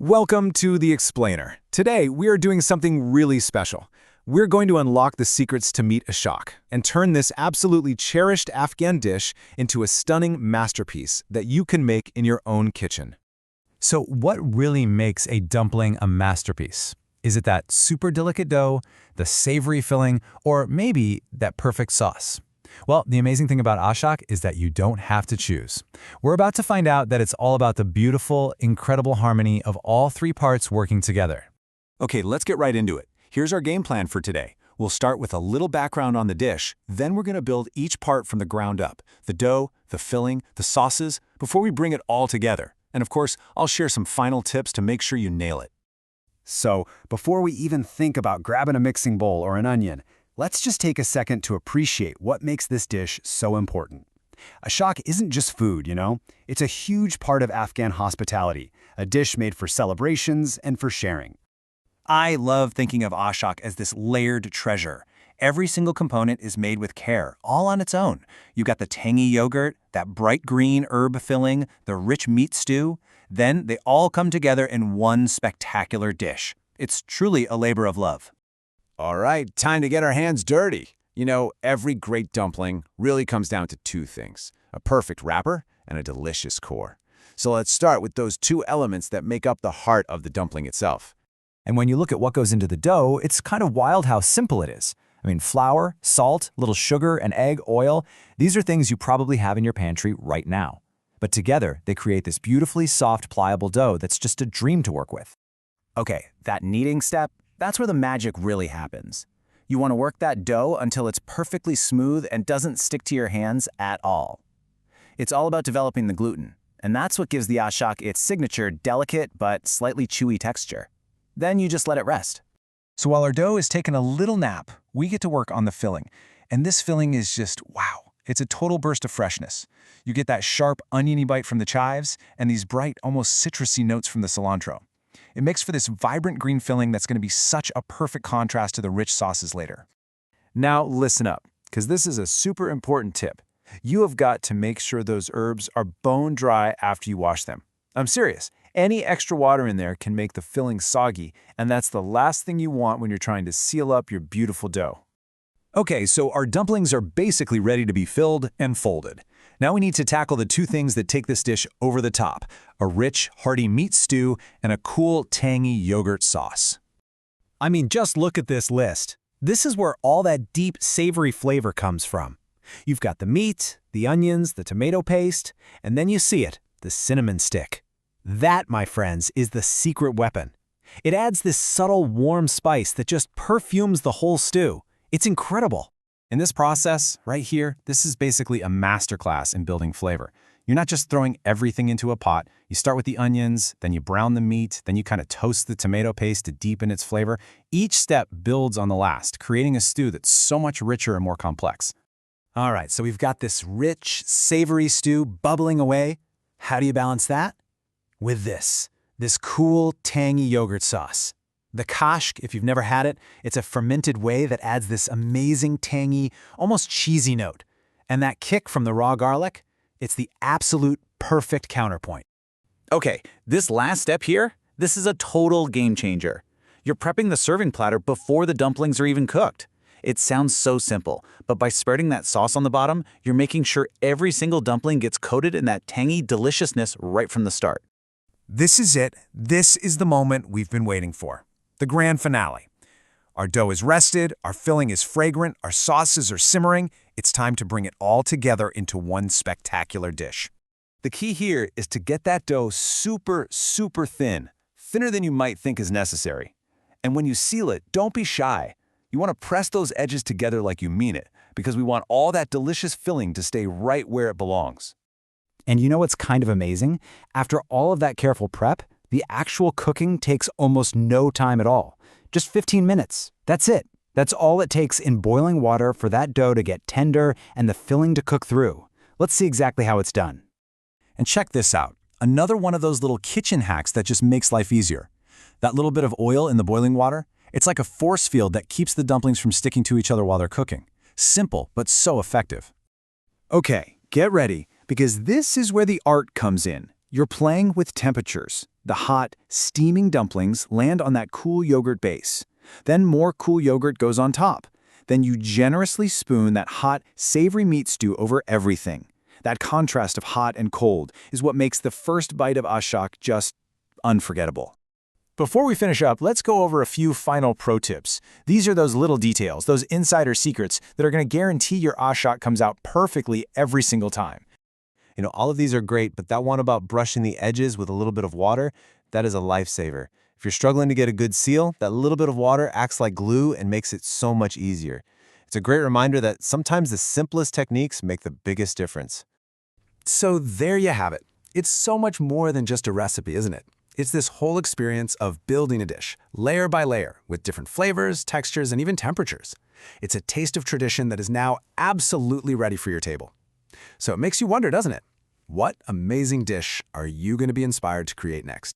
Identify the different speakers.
Speaker 1: Welcome to The Explainer. Today, we are doing something really special. We're going to unlock the secrets to meat ashak and turn this absolutely cherished Afghan dish into a stunning masterpiece that you can make in your own kitchen.
Speaker 2: So what really makes a dumpling a masterpiece? Is it that super delicate dough, the savory filling, or maybe that perfect sauce? Well, the amazing thing about ashak is that you don't have to choose. We're about to find out that it's all about the beautiful, incredible harmony of all three parts working together.
Speaker 1: Okay, let's get right into it. Here's our game plan for today. We'll start with a little background on the dish, then we're going to build each part from the ground up. The dough, the filling, the sauces, before we bring it all together. And of course, I'll share some final tips to make sure you nail it.
Speaker 3: So, before we even think about grabbing a mixing bowl or an onion, let's just take a second to appreciate what makes this dish so important. Ashak isn't just food, you know? It's a huge part of Afghan hospitality, a dish made for celebrations and for sharing.
Speaker 4: I love thinking of ashak as this layered treasure. Every single component is made with care, all on its own. You got the tangy yogurt, that bright green herb filling, the rich meat stew. Then they all come together in one spectacular dish. It's truly a labor of love.
Speaker 1: All right, time to get our hands dirty. You know, every great dumpling really comes down to two things: a perfect wrapper and a delicious core. So let's start with those two elements that make up the heart of the dumpling itself.
Speaker 2: And when you look at what goes into the dough, it's kind of wild how simple it is. I mean, flour, salt, little sugar, and egg, oil, these are things you probably have in your pantry right now. But together, they create this beautifully soft, pliable dough that's just a dream to work with.
Speaker 4: Okay, that kneading step, that's where the magic really happens. You want to work that dough until it's perfectly smooth and doesn't stick to your hands at all. It's all about developing the gluten, and that's what gives the ashak its signature delicate but slightly chewy texture. Then you just let it rest.
Speaker 5: So while our dough is taking a little nap, we get to work on the filling. And this filling is just, wow, it's a total burst of freshness. You get that sharp, oniony bite from the chives and these bright, almost citrusy notes from the cilantro. It makes for this vibrant green filling that's going to be such a perfect contrast to the rich sauces later.
Speaker 1: Now listen up, because this is a super important tip. You have got to make sure those herbs are bone dry after you wash them. I'm serious. Any extra water in there can make the filling soggy, and that's the last thing you want when you're trying to seal up your beautiful dough.
Speaker 2: Okay, so our dumplings are basically ready to be filled and folded. Now we need to tackle the two things that take this dish over the top: a rich, hearty meat stew and a cool, tangy yogurt sauce.
Speaker 6: I mean, just look at this list. This is where all that deep, savory flavor comes from. You've got the meat, the onions, the tomato paste, and then you see it, the cinnamon stick. That, my friends, is the secret weapon. It adds this subtle, warm spice that just perfumes the whole stew. It's incredible.
Speaker 2: In this process, right here, this is basically a masterclass in building flavor. You're not just throwing everything into a pot. You start with the onions, then you brown the meat, then you kind of toast the tomato paste to deepen its flavor. Each step builds on the last, creating a stew that's so much richer and more complex. All right, so we've got this rich, savory stew bubbling away. How do you balance that? With this cool, tangy yogurt sauce. The kashk, if you've never had it, it's a fermented whey that adds this amazing, tangy, almost cheesy note. And that kick from the raw garlic, it's the absolute perfect counterpoint.
Speaker 4: Okay, this last step here, this is a total game changer. You're prepping the serving platter before the dumplings are even cooked. It sounds so simple, but by spreading that sauce on the bottom, you're making sure every single dumpling gets coated in that tangy deliciousness right from the start.
Speaker 1: This is it. This is the moment we've been waiting for. The grand finale. Our dough is rested, our filling is fragrant, our sauces are simmering. It's time to bring it all together into one spectacular dish. The key here is to get that dough super, super thin, thinner than you might think is necessary. And when you seal it, don't be shy. You want to press those edges together like you mean it, because we want all that delicious filling to stay right where it belongs.
Speaker 3: And you know what's kind of amazing? After all of that careful prep, the actual cooking takes almost no time at all. Just 15 minutes. That's it. That's all it takes in boiling water for that dough to get tender and the filling to cook through. Let's see exactly how it's done.
Speaker 2: And check this out. Another one of those little kitchen hacks that just makes life easier. That little bit of oil in the boiling water, it's like a force field that keeps the dumplings from sticking to each other while they're cooking. Simple, but so effective.
Speaker 1: Okay, get ready, because this is where the art comes in. You're playing with temperatures.
Speaker 4: The hot, steaming dumplings land on that cool yogurt base. Then more cool yogurt goes on top. Then you generously spoon that hot, savory meat stew over everything. That contrast of hot and cold is what makes the first bite of ashak just unforgettable.
Speaker 5: Before we finish up, let's go over a few final pro tips. These are those little details, those insider secrets that are going to guarantee your ashak comes out perfectly every single time.
Speaker 2: All of these are great, but that one about brushing the edges with a little bit of water, that is a lifesaver. If you're struggling to get a good seal, that little bit of water acts like glue and makes it so much easier. It's a great reminder that sometimes the simplest techniques make the biggest difference.
Speaker 3: So there you have it. It's so much more than just a recipe, isn't it? It's this whole experience of building a dish, layer by layer, with different flavors, textures, and even temperatures. It's a taste of tradition that is now absolutely ready for your table. So it makes you wonder, doesn't it? What amazing dish are you going to be inspired to create next?